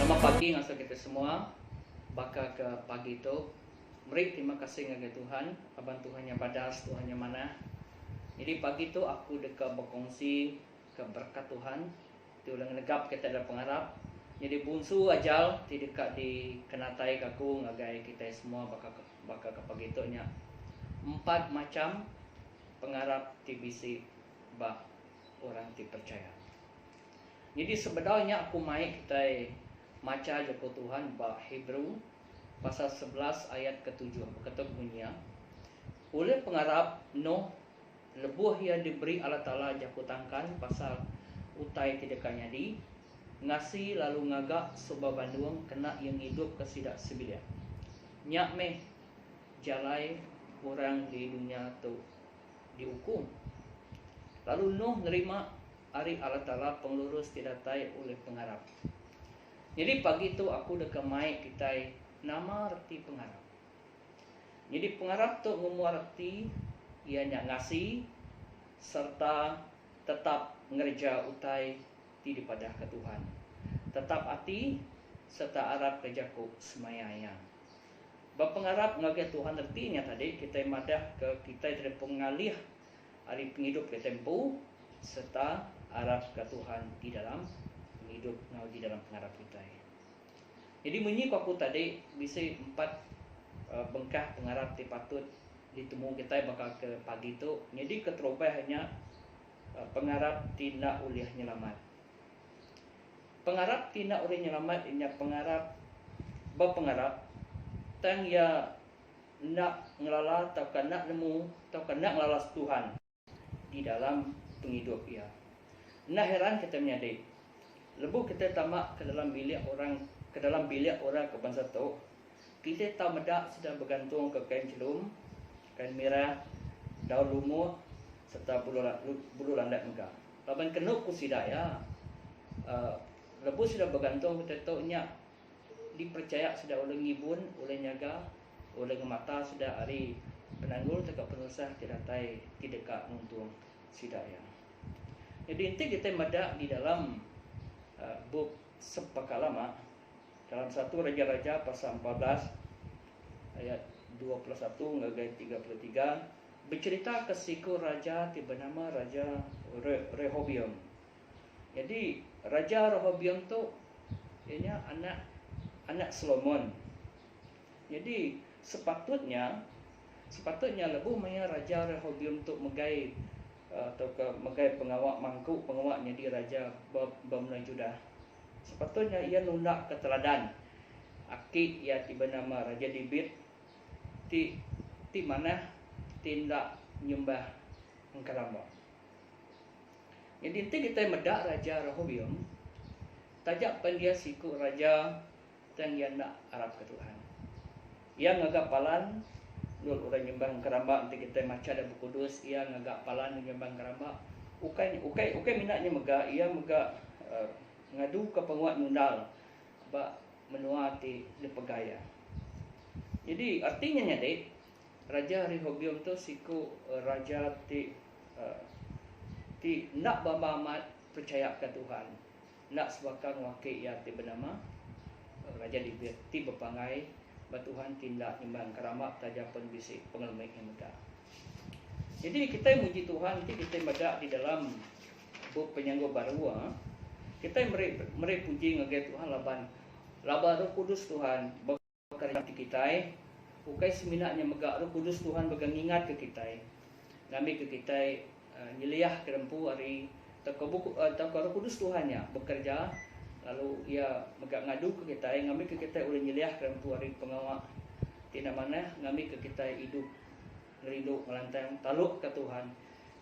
Selamat pagi ngasa kita semua. Baka ke pagi itu meri terima kasih ngagai Tuhan. Abang Tuhan yang badas, Tuhan yang mana. Jadi pagi itu aku dekat berkongsi ke berkat Tuhan. Ti ulang negap kita ada pengharap. Jadi bunsu ajal ti dekat di kenatai kaku ngagai kita semua baka ke pagi itu nya 4 macam pengharap ti bisi bah orang ti percaya. Jadi sebenarnya aku mai kita maca joko Tuhan bah Hebrew pasal 11 ayat ke-7 berkata bunyinya, oleh pengharap Noh lebuh ia diberi Allah Ta'ala jaku tangkan pasal utai tidaknya di ngasi lalu ngagak sebab banduang kena yang hidup kesidak sebilia nyak meh jalai orang di dunia tu dihukum. Lalu Nuh nerima hari Allah Ta'ala penglurus tidak tai oleh pengharap. Jadi pagi itu aku dekat mai kita nama arti pengharap. Jadi pengharap tu ngomong arti ianya ngasih serta tetap ngerja utai ti dipadah ke Tuhan. Tetap hati serta arap kejaku semayanya. Berpengharap ngagai Tuhan artinya tadi kita madah ke kita dari pengalih hari penghidup ke tempo serta arap ke Tuhan di dalam hidup di dalam pengharap kita. Jadi menyik aku tadi bisa 4 bengkah pengharap ti patut ditemu kita bakal ke pagi itu. Jadi keterobah hanya pengharap tidak oleh nyelamat. Pengharap tidak oleh nyelamat ini pengharap berpengharap tang ya nak ngelala atau nak nemu atau nak ngelalas Tuhan di dalam penghidup ia. Nah heran kita menyadari lebu kita tamak ke dalam bilik orang ke bangsa tu kita tahu medak sedang bergantung ke kain celum, kain merah, daun lumur serta bulu landak megah. Laban kenuk kusidaya lebu sudah bergantung kita tahu nya dipercaya sudah oleh ngibun, oleh nyaga, oleh gemata sudah hari penanggul tegak penusah tidak tai tidak nuntung sidaya. Jadi inti kita medak di dalam buk sepakalama dalam 1 Raja-Raja pasal 14 ayat 21 ngagai 33 bercerita kesiku raja tiba nama Raja Rehoboam. Jadi Raja Rehoboam tu ianya anak Solomon. Jadi sepatutnya lebu maya Raja Rehoboam tu megai atau ke megai pengawak mangkuk pengawaknya di Raja Bamna Judah. Sepatutnya ia nundak keteladan aki ia tiba nama Raja David ti mana tindak nyembah engkaramba. Jadi inti kita medak Raja Rehoboam tajak pandia siku raja dan ia nak Arab ke Tuhan. Ia ngagak palan nul orang nyembah engkaramba nanti kita maca ada buku kudus ia ngagak palan nyembah engkaramba. Ukai minatnya mega ia mega ngadu ke penguat nundal ba menua ti lepegaya. Jadi artinya nyade Raja Rehoboam tu siku raja ti nak bamamat percaya ke Tuhan. Nak sebakan wakil ia ti bernama Raja David ti berpangai ba Tuhan tindak nyembah keramat tajapan bisik pengelmik yang muda. Jadi kita muji Tuhan nanti kita baca di dalam buk penyanggo baru kita meri puji ngagai Tuhan laban Roh Kudus Tuhan bekerja di kita ukai seminatnya megak Roh Kudus Tuhan begang ingat ke kita ngami ke kita nyeliah ke rempu hari tak Roh Kudus Tuhannya bekerja lalu ia megak ngadu ke kita ngami ke kita oleh nyeliah ke rempu hari pengawak tidak mana ngami ke kita hidup ngerindu ngelantang taluk ke Tuhan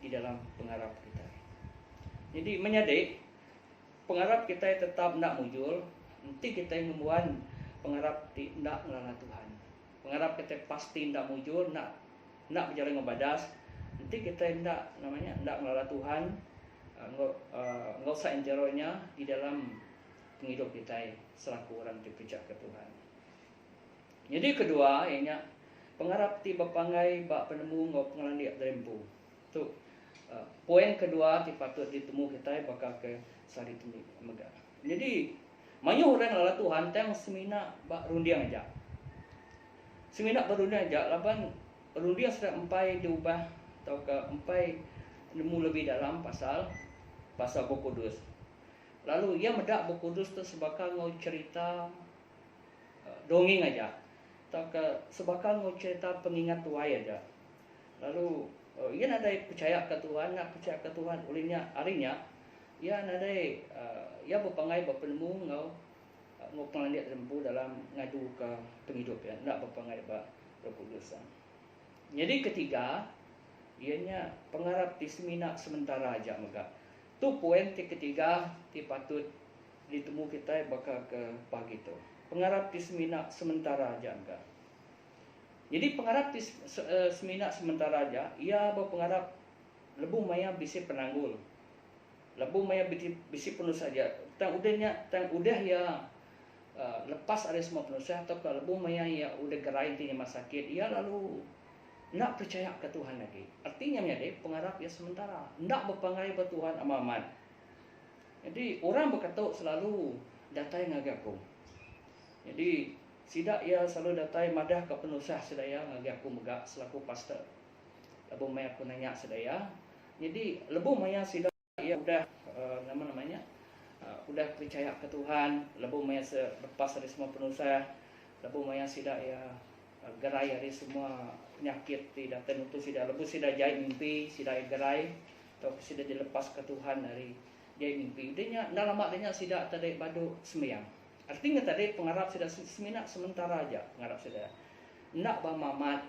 di dalam pengharap kita. Jadi menyadari pengharap kita tetap nak mujul, nanti kita membuat pengharap tidak ngelala Tuhan. Pengharap kita pasti tidak mujul, nak berjalan ngebadas, nanti kita tidak ngelala Tuhan, nggak usah enjoynya di dalam penghidup kita selaku orang dipercaya ke Tuhan. Jadi kedua, ianya pengharap tiba pangai bak penemu ngau pengalaman dia rempu. Tu poin kedua patut ditemu kita bakal ke sari temi megah. Jadi Manyo orang lala Tuhan tang semina rundiang aja. Semina berundiang aja laban rundiang sudah empai diubah atau ke empai nemu lebih dalam pasal Buku Kudus. Lalu ia medak Buku Kudus tu sebagai ngau cerita dongeng aja. Atau ke sebagai ngau cerita pengingat tuai aja. Lalu ia nadai percaya ke Tuhan, nak percaya ke Tuhan ulihnya harinya ia nadai ia berpangai berpenemu ngau pengandiat rempu dalam ngadu ke penghidup ya, nak berpangai berkudusan. Jadi ketiga ianya pengarap di semina sementara aja maka. Tu poin ketiga ti patut ditemu kita bakal ke pagi tu. Pengarap di semina sementara aja enggak. Jadi pengarap di semina sementara aja, ia berpengarap lebu maya bisi penanggul. Lebu maya bisi penuh saja. Tang udah ya lepas ada semua penuh atau kalau lebu maya ya udah gerai intinya sakit, ia lalu nak percaya ke Tuhan lagi. Artinya deh pengarap ya sementara. Nak berpangai ke Tuhan aman. Jadi orang berkata selalu datai ngagaku. Jadi sidak ia selalu datai madah ke penusah sedaya ngagaku megak selaku pastor. Lebu maya aku nanya sedaya. Jadi lebu maya sidak ia udah namanya udah percaya ke Tuhan. Lebu maya lepas dari semua penusah. Lebu maya sidak ya gerai dari semua penyakit tidak tentu sudah lebu sudah jahit mimpi sudah gerai atau sudah dilepas ke Tuhan dari jahit mimpi dia dalam maknanya sudah tadi badu semeyang artinya tadi pengarap sudah semina sementara aja pengarap sudah nak mamat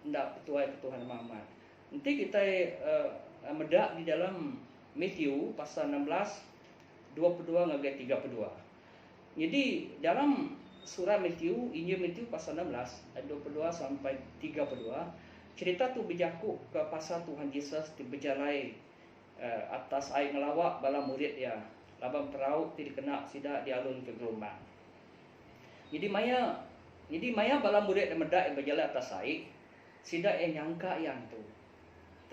nak petuai ke Tuhan mamat nanti kita medak di dalam Matthew pasal 16 22 ngagai 32 jadi dalam surah Matthew, Injil Matthew pasal 16 ayat 22 sampai 32 cerita tu berjaku ke pasal Tuhan Yesus berjalai atas air ngelawak bala murid ya labang perahu tidak kena sidak dialun ke gelombang. Jadi maya bala murid yang medak yang berjalai atas air sidak yang nyangka yang tu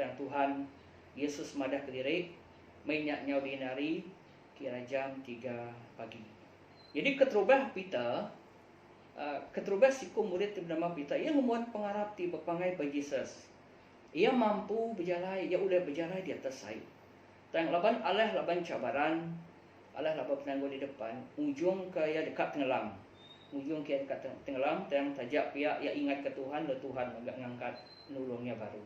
dan Tuhan Yesus madah ke diri mainyak nyau dinari kira jam 3 pagi. Jadi keterubah Peter keterubah siku murid bernama Peter ia memuat pengarap ti berpangai bagi Yesus. Ia mampu berjalan, ia udah berjalan di atas air. Tang laban laban cabaran, laban penangguh di depan, ujung ke ia dekat tenggelam. Ujung ke ia dekat tenggelam, tang tajak pihak ia ingat ke Tuhan, dan Tuhan agak ngangkat nolongnya baru.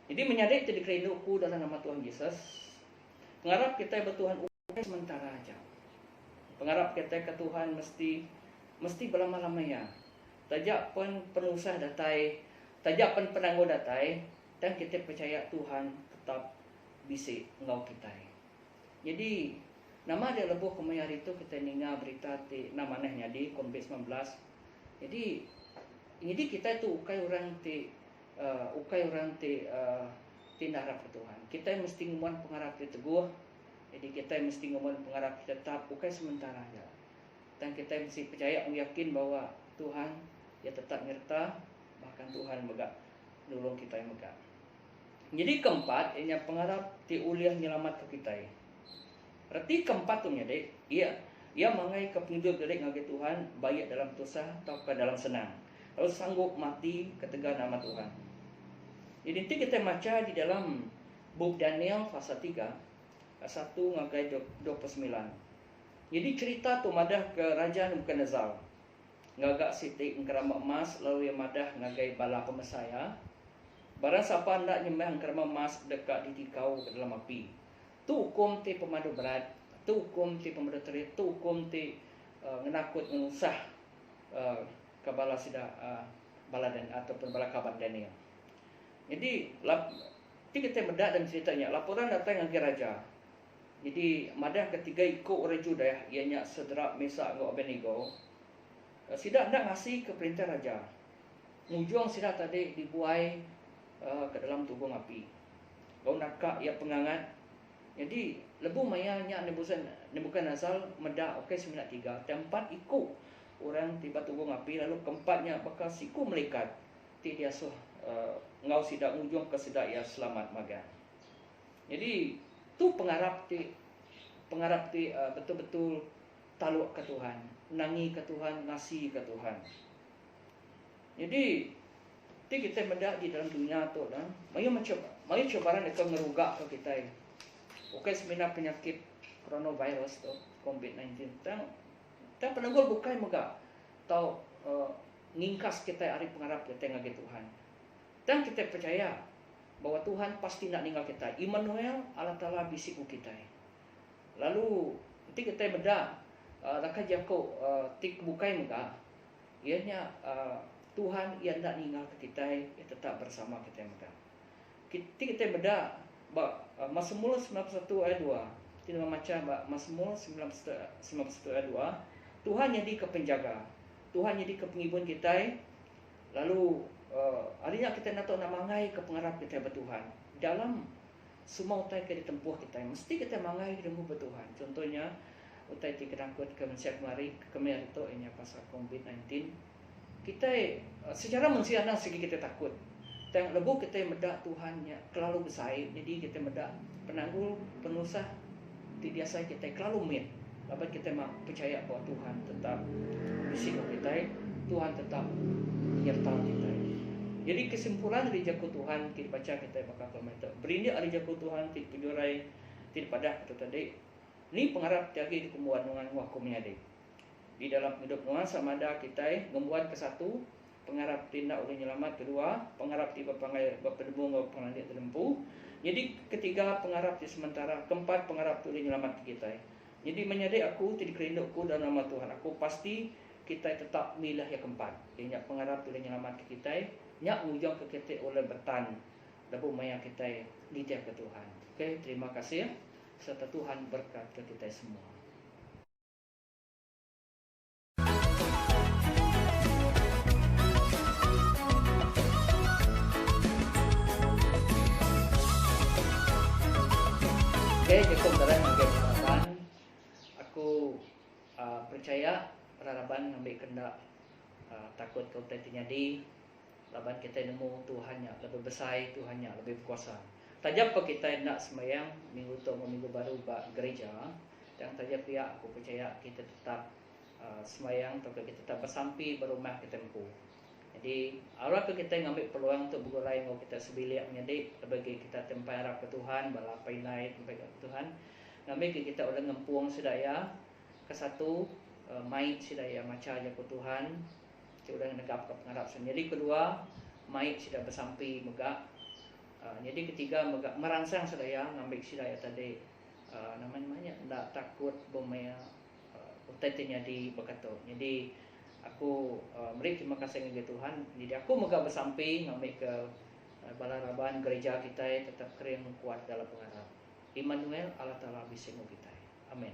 Jadi menyadari jadi kerinduku dalam nama Tuhan Yesus. Pengarap kita bertuhan sementara aja. Pengarap kita ke Tuhan mesti berlama-lama ya. Tajak pun penusah datai, tajak pun penangguh datai, dan kita percaya Tuhan tetap bisik ngau kita. Jadi nama dia lebuh kemayar itu kita ninga berita ti namanehnya di COVID-19. Jadi kita itu ukai orang ti tindarap ke Tuhan. Kita mesti ngomong pengarap ti teguh. Jadi kita mesti ngomong pengarap ti tetap ukai sementara aja. Dan kita mesti percaya yakin bahwa Tuhan ya tetap nyerta bahkan Tuhan megak nolong kita yang megak. Jadi keempat ini pengarap ti uliah nyelamat ke kita. Berarti keempat tu dek, ia mangai ke penghidup dari ngage Tuhan baik dalam dosa atau ke dalam senang. Lalu sanggup mati ketegar nama Tuhan. Jadi nanti kita baca di dalam buku Daniel pasal 3 1 ngagai 29. Jadi cerita tu madah ke Raja Nebukadnezar. Ngagak siti engkerama emas lalu yang madah ngagai bala pemesaya. Barang siapa hendak nyembah engkerama emas dekat ditikau ke dalam api. Tu hukum ti pemadu berat, tu hukum ti pemadu terit, tu hukum ti ngenakut ngusah ke bala sida bala dan ataupun bala kabar Daniel. Jadi kita bedak dan ceritanya laporan datang ngagai raja. Jadi madah ketiga ikut orang Judah ianya Sedrak, Mesak, Abednego. Sidak hendak ngasih ke perintah raja. Ujung sidak tadi dibuai ke dalam tubuh api. Kau nakak ia pengangat. Jadi lebu mayanya Nebukadnezar medak okey 93. Tempat ikut orang tiba tubuh api lalu keempatnya bakal siku melekat. Ti dia ngau sidak ujung ke sidak ia selamat maga. Jadi tu pengarap ti betul-betul taluk ke Tuhan, nangi ke Tuhan, ngasih ke Tuhan. Jadi kita mendak di dalam dunia tu dan mayu cobaran itu ngerugak ke kita. Oke, sebenarnya penyakit coronavirus tu COVID-19 ta penanggul bukai mega tau ngingkas kita hari pengharap kita ngage Tuhan. Dan kita percaya bahwa Tuhan pasti nak ninggal kita. Immanuel, Allah Ta'ala bisiku kita. Lalu nanti kita beda raka jako tik bukai mega ianya Tuhan ia nak ninggal ke kita, ia tetap bersama kita mega. Kita beda Mazmur 91 ayat 2. Kita membaca Mazmur 91 ayat 2. Tuhan jadi kepenjaga, Tuhan jadi kepengibun kita. Lalu adanya kita nak mangai ke pengharap kita bertuhan dalam semua utai ke ditempuh kita, mesti kita mangai ke bertuhan. Contohnya utai ti kedangkut ke mensiap mari kemari itu ini pasal COVID-19. Kita secara manusia segi kita takut. Dan lebu kita medak Tuhannya kelalu besar, jadi kita medak penanggul penusah tidak saya kita kelalu mit. Dapat kita percaya bahwa Tuhan tetap bisik kita, Tuhan tetap menyertai kita. Jadi kesimpulan dari jago Tuhan kita baca kita bakal komentar. Berindia dari jago Tuhan tidak penjurai tidak pada itu tadi. Ini pengharap tiagi di kembuan dengan wakumnya dek. Di dalam hidup nuan sama ada kita membuat ke satu pengharap tindak oleh nyelamat, kedua pengharap tiba pangai berpedebung pengandik terlempu. Jadi ketiga pengharap di sementara, keempat pengharap oleh nyelamat kita. Jadi menyadari aku tidak kerindukku dalam nama Tuhan. Aku pasti kita tetap milah yang keempat. Dia pengharap oleh nyelamat kita. Nyak ujung ke kita oleh bertan. Lalu maya kita lidah ke Tuhan. Oke, terima kasih. Serta Tuhan berkat ke kita semua. Oke, cukup dalam mengambil harapan. Aku percaya harapan ngambil kendak takut kau terjadi. Laban kita nemu Tuhannya lebih besar, Tuhannya lebih berkuasa. Tajap apa kita nak semayang minggu tu minggu baru bak gereja. Dan tajap dia aku percaya kita tetap semayang atau kita tetap bersampi berumah kita mampu. Jadi awal kita ngambil peluang untuk bergulai dengan kita sebilik menyadik bagi kita tempat harap ke Tuhan balapai naik tempat ke Tuhan. Ngambil kita oleh ngempuang sedaya ke satu main sedaya macam aja ke Tuhan. Sudah negap ke pengharap sendiri. Kedua, maik sudah bersampi megak. Jadi ketiga megak merangsang sedaya ngambil sedaya tadi namanya tak takut bomaya utetnya di berkata. Jadi aku beri terima kasih kepada Tuhan. Jadi aku megak bersampi ngambil ke balaraban gereja kita tetap kering kuat dalam pengharap. Immanuel, Allah Ta'ala bising kita. Amin.